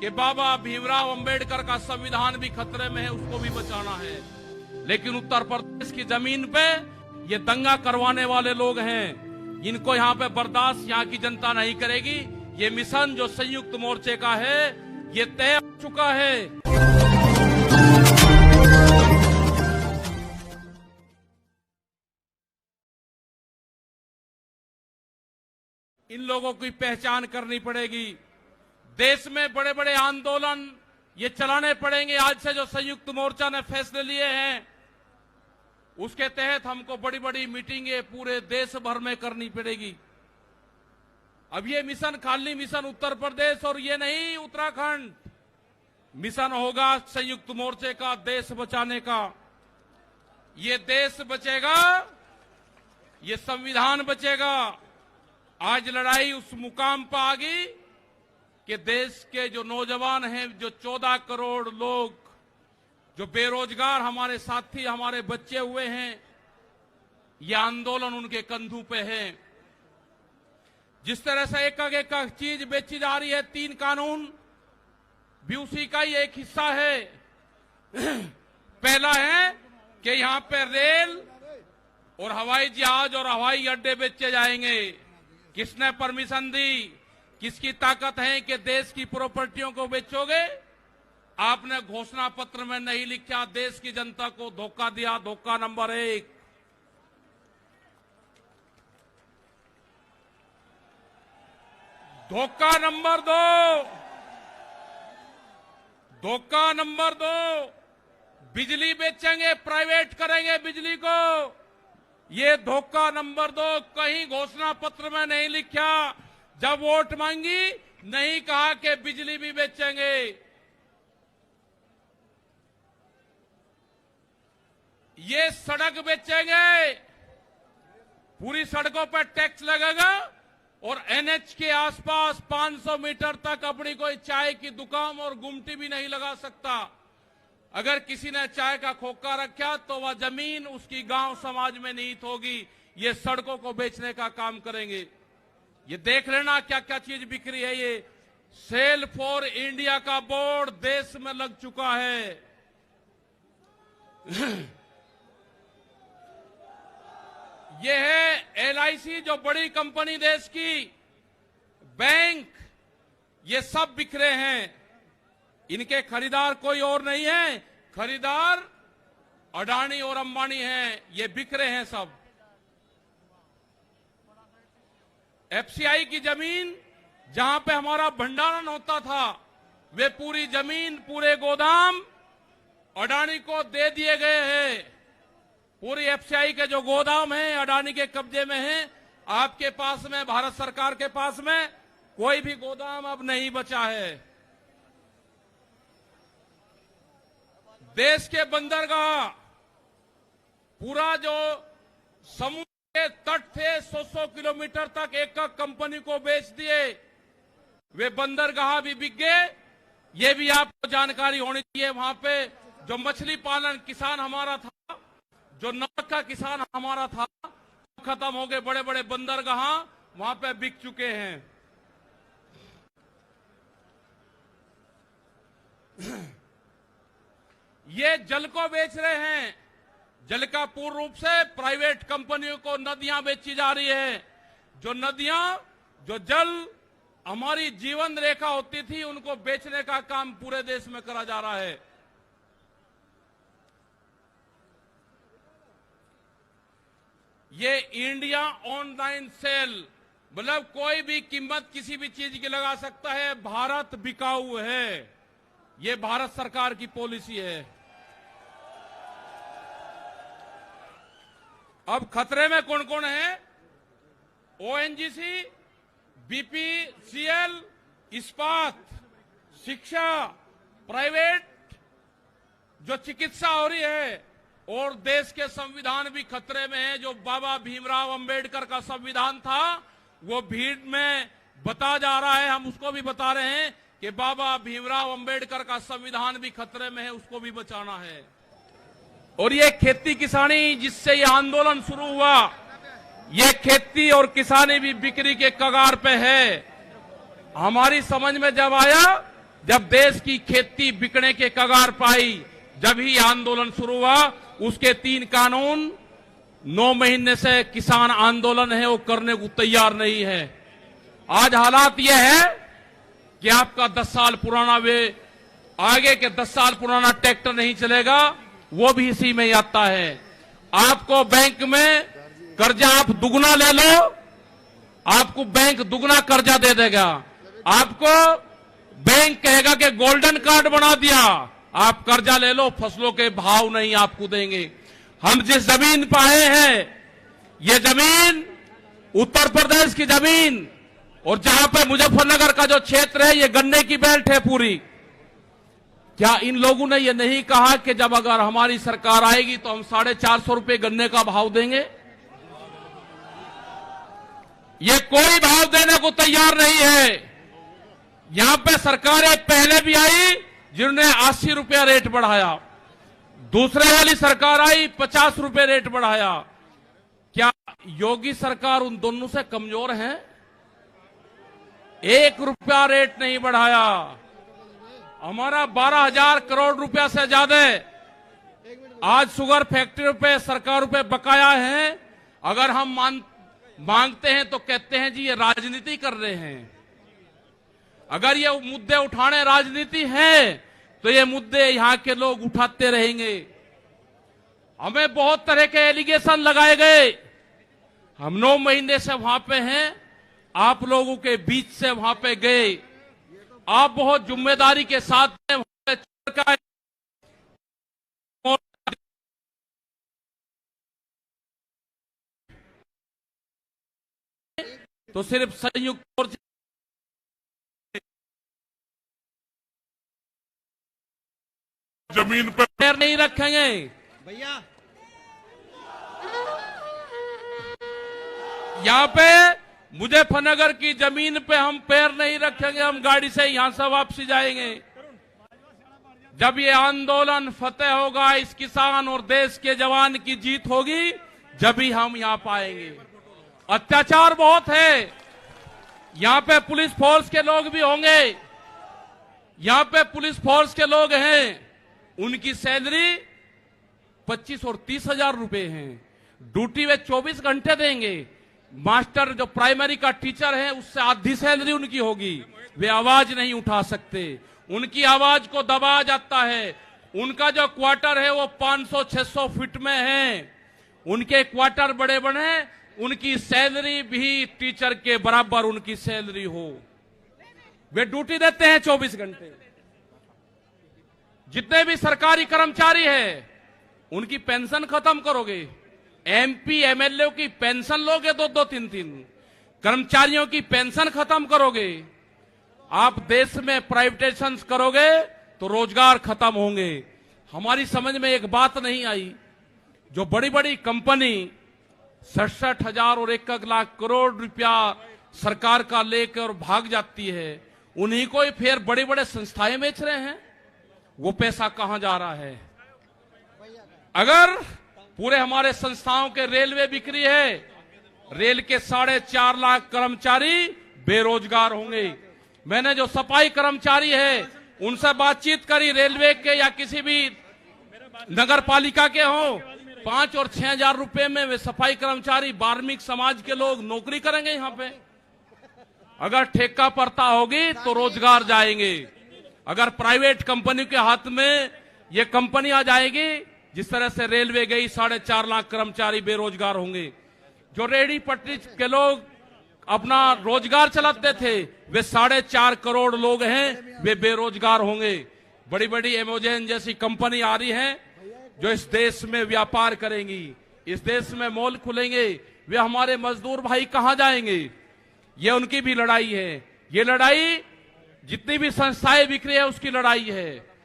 कि बाबा भीमराव अंबेडकर का संविधान भी खतरे में है, उसको भी बचाना है। लेकिन उत्तर प्रदेश की जमीन पे ये दंगा करवाने वाले लोग हैं, इनको यहाँ पे बर्दाश्त यहाँ की जनता नहीं करेगी। ये मिशन जो संयुक्त मोर्चे का है ये तय हो चुका है। इन लोगों की पहचान करनी पड़ेगी। देश में बड़े बड़े आंदोलन ये चलाने पड़ेंगे। आज से जो संयुक्त मोर्चा ने फैसले लिए हैं उसके तहत हमको बड़ी बड़ी मीटिंगें पूरे देश भर में करनी पड़ेगी। अब ये मिशन खाली मिशन उत्तर प्रदेश और ये नहीं उत्तराखंड, मिशन होगा संयुक्त मोर्चे का देश बचाने का। ये देश बचेगा, ये संविधान बचेगा। आज लड़ाई उस मुकाम पर आ गई कि देश के जो नौजवान हैं, जो 14 करोड़ लोग जो बेरोजगार हमारे साथी हमारे बच्चे हुए हैं, यह आंदोलन उनके कंधों पे है। जिस तरह से एक चीज बेची जा रही है, 3 कानून भी उसी का ही एक हिस्सा है। पहला है कि यहां पे रेल और हवाई जहाज और हवाई अड्डे बेचे जाएंगे। किसने परमिशन दी? किसकी ताकत है कि देश की प्रॉपर्टियों को बेचोगे? आपने घोषणा पत्र में नहीं लिखा, देश की जनता को धोखा दिया। धोखा नंबर 1। धोखा नंबर 2, धोखा नंबर 2, बिजली बेचेंगे, प्राइवेट करेंगे बिजली को। ये धोखा नंबर 2 कहीं घोषणा पत्र में नहीं लिखा। जब वोट मांगी नहीं कहा कि बिजली भी बेचेंगे। ये सड़क बेचेंगे, पूरी सड़कों पर टैक्स लगेगा और एनएच के आसपास 500 मीटर तक अपनी कोई चाय की दुकान और गुमटी भी नहीं लगा सकता। अगर किसी ने चाय का खोखा रखा तो वह जमीन उसकी गांव समाज में निहित होगी। ये सड़कों को बेचने का काम करेंगे। ये देख लेना क्या क्या चीज बिक्री है। ये सेल फॉर इंडिया का बोर्ड देश में लग चुका है। ये है एलआईसी, जो बड़ी कंपनी देश की, बैंक, ये सब बिखरे हैं। इनके खरीदार कोई और नहीं है, खरीदार अडानी और अंबानी हैं। ये बिखरे हैं सब। एफसीआई की जमीन जहां पे हमारा भंडारण होता था, वे पूरी जमीन, पूरे गोदाम अडानी को दे दिए गए हैं। पूरी एफसीआई के जो गोदाम हैं अडानी के कब्जे में हैं। आपके पास में, भारत सरकार के पास में कोई भी गोदाम अब नहीं बचा है। देश के बंदरगाह, पूरा जो समुद्र के तट थे 100 किलोमीटर तक एक कंपनी को बेच दिए। वे बंदरगाह भी बिक गए। ये भी आपको जानकारी होनी चाहिए। वहां पे जो मछली पालन किसान हमारा था, जो नमक का किसान हमारा था, खत्म हो गए। बड़े बड़े बंदरगाह वहां पे बिक चुके हैं। ये जल को बेच रहे हैं। जल का पूर्ण रूप से प्राइवेट कंपनियों को नदियां बेची जा रही है। जो नदियां, जो जल हमारी जीवन रेखा होती थी, उनको बेचने का काम पूरे देश में करा जा रहा है। ये इंडिया ऑनलाइन सेल, मतलब कोई भी कीमत किसी भी चीज की लगा सकता है। भारत बिकाऊ है। ये भारत सरकार की पॉलिसी है। अब खतरे में कौन कौन है? ओएनजीसी, बीपीसीएल, इस्पात, शिक्षा, प्राइवेट जो चिकित्सा हो रही है, और देश के संविधान भी खतरे में है। जो बाबा भीमराव अंबेडकर का संविधान था वो भीड़ में बता जा रहा है। हम उसको भी बता रहे हैं कि बाबा भीमराव अंबेडकर का संविधान भी खतरे में है, उसको भी बचाना है। और ये खेती किसानी जिससे ये आंदोलन शुरू हुआ, ये खेती और किसानी भी बिक्री के कगार पे है। हमारी समझ में जब आया जब देश की खेती बिकने के कगार पाई, जब ही आंदोलन शुरू हुआ। उसके 3 कानून 9 महीने से किसान आंदोलन है वो करने को तैयार नहीं है। आज हालात यह है कि आपका 10 साल पुराना आगे के 10 साल पुराना ट्रैक्टर नहीं चलेगा, वो भी इसी में आता है। आपको बैंक में कर्जा आप दुगना ले लो, आपको बैंक दुगना कर्जा दे देगा। आपको बैंक कहेगा कि गोल्डन कार्ड बना दिया, आप कर्जा ले लो, फसलों के भाव नहीं आपको देंगे। हम जिस जमीन पर आए हैं, ये जमीन उत्तर प्रदेश की जमीन, और जहां पे मुजफ्फरनगर का जो क्षेत्र है ये गन्ने की बेल्ट है पूरी। क्या इन लोगों ने ये नहीं कहा कि जब अगर हमारी सरकार आएगी तो हम 450 रुपए गन्ने का भाव देंगे? ये कोई भाव देने को तैयार नहीं है। यहां पे सरकारें पहले भी आई जिन्होंने 80 रुपया रेट बढ़ाया, दूसरे वाली सरकार आई 50 रुपए रेट बढ़ाया। क्या योगी सरकार उन दोनों से कमजोर है? 1 रुपया रेट नहीं बढ़ाया। हमारा 12,000 करोड़ रुपया से ज्यादा आज शुगर फैक्ट्री पे सरकार पे बकाया है। अगर हम मांगते हैं तो कहते हैं जी ये राजनीति कर रहे हैं। अगर ये मुद्दे उठाने राजनीति है तो ये मुद्दे यहां के लोग उठाते रहेंगे। हमें बहुत तरह के एलिगेशन लगाए गए। हम 9 महीने से वहां पे हैं, आप लोगों के बीच से वहां पे गए। आप बहुत जिम्मेदारी के साथ वहां पे तो सिर्फ संयुक्त मोर्चा जमीन पर पैर नहीं रखेंगे भैया। यहाँ पे मुजफ्फरनगर की जमीन पे हम पैर नहीं रखेंगे। हम गाड़ी से यहां से वापसी जाएंगे। जब ये आंदोलन फतेह होगा, इस किसान और देश के जवान की जीत होगी, जब ही हम यहां पाएंगे। अत्याचार बहुत है। यहां पे पुलिस फोर्स के लोग भी होंगे। यहां पे पुलिस फोर्स के लोग हैं, उनकी सैलरी 25 और 30 हजार रुपए हैं। ड्यूटी वे 24 घंटे देंगे। मास्टर जो प्राइमरी का टीचर है उससे आधी सैलरी उनकी होगी। वे आवाज नहीं उठा सकते, उनकी आवाज को दबाया जाता है। उनका जो क्वार्टर है वो 500-600 फीट में है। उनके क्वार्टर बड़े बड़े, उनकी सैलरी भी टीचर के बराबर उनकी सैलरी हो। वे ड्यूटी देते हैं 24 घंटे। जितने भी सरकारी कर्मचारी है उनकी पेंशन खत्म करोगे। एमपी एमएलए की पेंशन लोगे 2-2, 3-3। कर्मचारियों की पेंशन खत्म करोगे। आप देश में प्राइवेटाइजेशन करोगे तो रोजगार खत्म होंगे। हमारी समझ में एक बात नहीं आई, जो बड़ी बड़ी कंपनी 67,000 और 1 लाख करोड़ रुपया सरकार का लेकर भाग जाती है, उन्हीं को ही फिर बड़े बड़े संस्थाएं बेच रहे हैं। वो पैसा कहां जा रहा है? अगर पूरे हमारे संस्थाओं के रेलवे बिक्री है, रेल के 4.5 लाख कर्मचारी बेरोजगार होंगे। मैंने जो सफाई कर्मचारी है उनसे बातचीत करी, रेलवे के या किसी भी नगर पालिका के हों, 5 और 6 हजार रुपए में वे सफाई कर्मचारी वाल्मीकि समाज के लोग नौकरी करेंगे। यहां पे अगर ठेका पड़ता होगी तो रोजगार जाएंगे। अगर प्राइवेट कंपनी के हाथ में ये कंपनी आ जाएगी, जिस तरह से रेलवे गई, 4.5 लाख कर्मचारी बेरोजगार होंगे। जो रेहड़ी पटरी के लोग अपना रोजगार चलाते थे, वे 4.5 करोड़ लोग हैं, वे बेरोजगार होंगे। बड़ी बड़ी एमेजॉन जैसी कंपनी आ रही है जो इस देश में व्यापार करेंगी, इस देश में मॉल खुलेंगे। वे हमारे मजदूर भाई कहां जाएंगे? ये उनकी भी लड़ाई है। ये लड़ाई जितनी भी संस्थाएं बिक रही है उसकी लड़ाई है।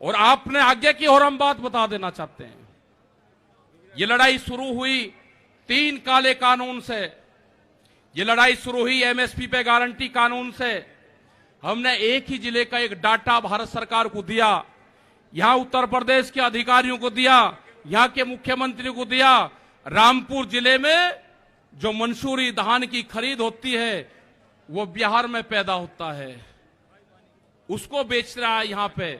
और आपने आगे की और हम बात बता देना चाहते हैं। ये लड़ाई शुरू हुई 3 काले कानून से। ये लड़ाई शुरू हुई एमएसपी पे गारंटी कानून से। हमने एक ही जिले का एक डाटा भारत सरकार को दिया, यहां उत्तर प्रदेश के अधिकारियों को दिया, यहां के मुख्यमंत्री को दिया। रामपुर जिले में जो मंसूरी धान की खरीद होती है वो बिहार में पैदा होता है। उसको बेच रहा है यहाँ पे।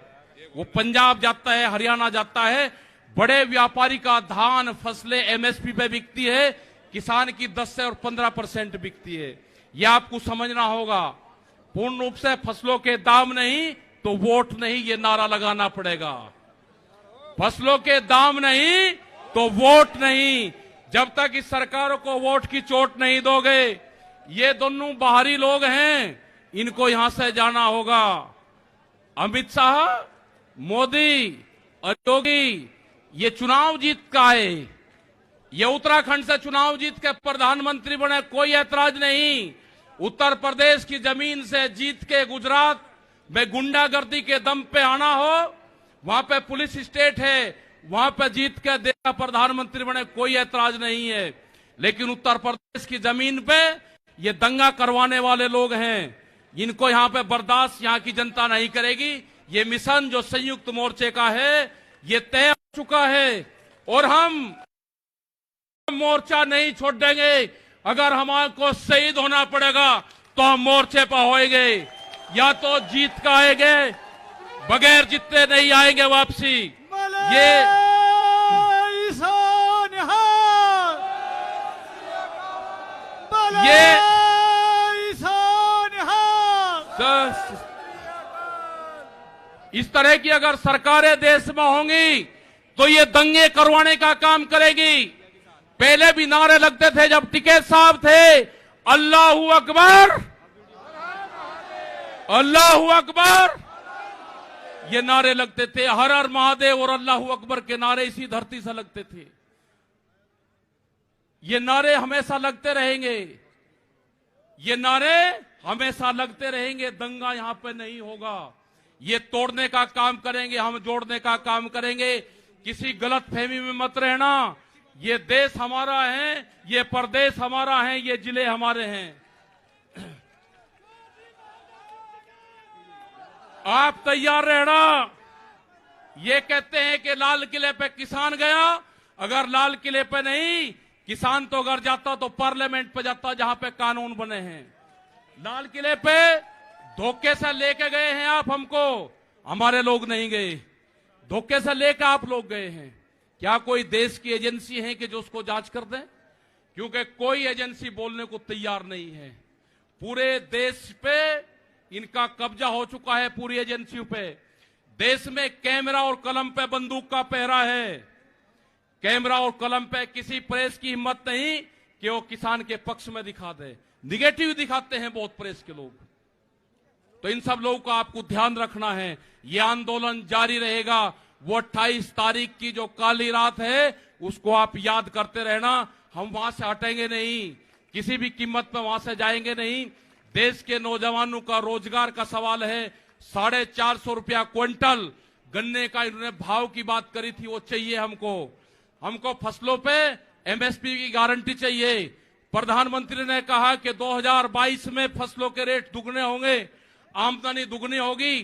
वो पंजाब जाता है, हरियाणा जाता है, बड़े व्यापारी का धान फसलें एमएसपी पे बिकती है, किसान की 10 से और 15% बिकती है। ये आपको समझना होगा। पूर्ण रूप से फसलों के दाम नहीं तो वोट नहीं, ये नारा लगाना पड़ेगा। फसलों के दाम नहीं तो वोट नहीं। जब तक इस सरकारों को वोट की चोट नहीं दोगे, ये दोनों बाहरी लोग हैं, इनको यहां से जाना होगा। अमित शाह, मोदी और योगी ये चुनाव जीत का है। ये उत्तराखंड से चुनाव जीत के प्रधानमंत्री बने, कोई ऐतराज नहीं। उत्तर प्रदेश की जमीन से जीत के गुजरात में गुंडागर्दी के दम पे आना हो, वहां पे पुलिस स्टेट है, वहां पे जीत के देश प्रधानमंत्री बने, कोई ऐतराज नहीं है। लेकिन उत्तर प्रदेश की जमीन पे ये दंगा करवाने वाले लोग हैं, इनको यहां पे बर्दाश्त यहां की जनता नहीं करेगी। ये मिशन जो संयुक्त मोर्चे का है, ये तय हो चुका है और हम मोर्चा नहीं छोड़ देंगे। अगर हमारे को शहीद होना पड़ेगा तो हम मोर्चे पर होएंगे, या तो जीत का आएंगे, बगैर जीते नहीं आएंगे वापसी। इस तरह की अगर सरकारें देश में होंगी तो ये दंगे करवाने का काम करेगी। पहले भी नारे लगते थे जब टिकैत साहब थे, अल्लाहू अकबर, अल्लाहू अकबर, ये नारे लगते थे। हर हर महादेव और अल्लाहू अकबर के नारे इसी धरती से लगते थे। ये नारे हमेशा लगते रहेंगे, ये नारे हमेशा लगते रहेंगे। दंगा यहां पे नहीं होगा। ये तोड़ने का काम करेंगे, हम जोड़ने का काम करेंगे। किसी गलत फहमी में मत रहना। ये देश हमारा है, ये प्रदेश हमारा है, ये जिले हमारे हैं। आप तैयार रहना। ये कहते हैं कि लाल किले पे किसान गया, अगर लाल किले पे नहीं, किसान तो अगर जाता तो पार्लियामेंट पे जाता जहां पे कानून बने हैं। लाल किले पे धोखे से लेके गए हैं आप हमको, हमारे लोग नहीं गए। धोखे से लेकर आप लोग गए हैं। क्या कोई देश की एजेंसी है कि जो उसको जांच कर दे? क्योंकि कोई एजेंसी बोलने को तैयार नहीं है। पूरे देश पे इनका कब्जा हो चुका है, पूरी एजेंसियों पे। देश में कैमरा और कलम पे बंदूक का पहरा है। कैमरा और कलम पे किसी प्रेस की हिम्मत नहीं कि वो किसान के पक्ष में दिखा दे। निगेटिव दिखाते हैं बहुत प्रेस के लोग। तो इन सब लोगों का आपको ध्यान रखना है। ये आंदोलन जारी रहेगा। वो 28 तारीख की जो काली रात है उसको आप याद करते रहना। हम वहां से हटेंगे नहीं, किसी भी कीमत पर वहां से जाएंगे नहीं। देश के नौजवानों का रोजगार का सवाल है। 450 रुपया क्विंटल गन्ने का इन्होंने भाव की बात करी थी, वो चाहिए हमको। हमको फसलों पे एमएसपी की गारंटी चाहिए। प्रधानमंत्री ने कहा कि 2022 में फसलों के रेट दुगने होंगे, आमदनी दुगनी होगी।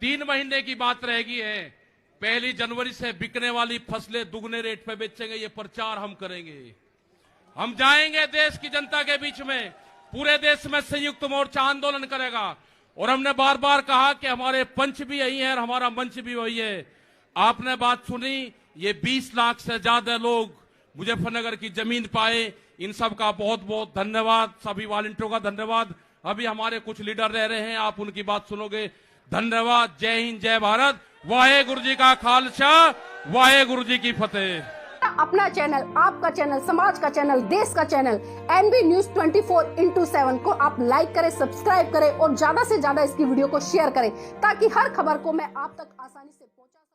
3 महीने की बात रहेगी है। 1 जनवरी से बिकने वाली फसलें दुगने रेट पे बेचेंगे। ये प्रचार हम करेंगे। हम जाएंगे देश की जनता के बीच में, पूरे देश में संयुक्त मोर्चा आंदोलन करेगा। और हमने बार बार कहा कि हमारे पंच भी यही है और हमारा मंच भी वही है। आपने बात सुनी, ये 20 लाख से ज्यादा लोग मुजफ्फरनगर की जमीन पाए। इन सब का बहुत बहुत धन्यवाद। सभी वॉलंटियरों का धन्यवाद। अभी हमारे कुछ लीडर रह रहे हैं, आप उनकी बात सुनोगे। धन्यवाद। जय हिंद, जय भारत। वाहेगुरु जी का खालसा, वाहेगुरु जी की फतेह। अपना चैनल, आपका चैनल, समाज का चैनल, देश का चैनल एनबी न्यूज 24/7 को आप लाइक करें, सब्सक्राइब करें और ज्यादा से ज्यादा इसकी वीडियो को शेयर करें, ताकि हर खबर को मैं आप तक आसानी से पहुंचा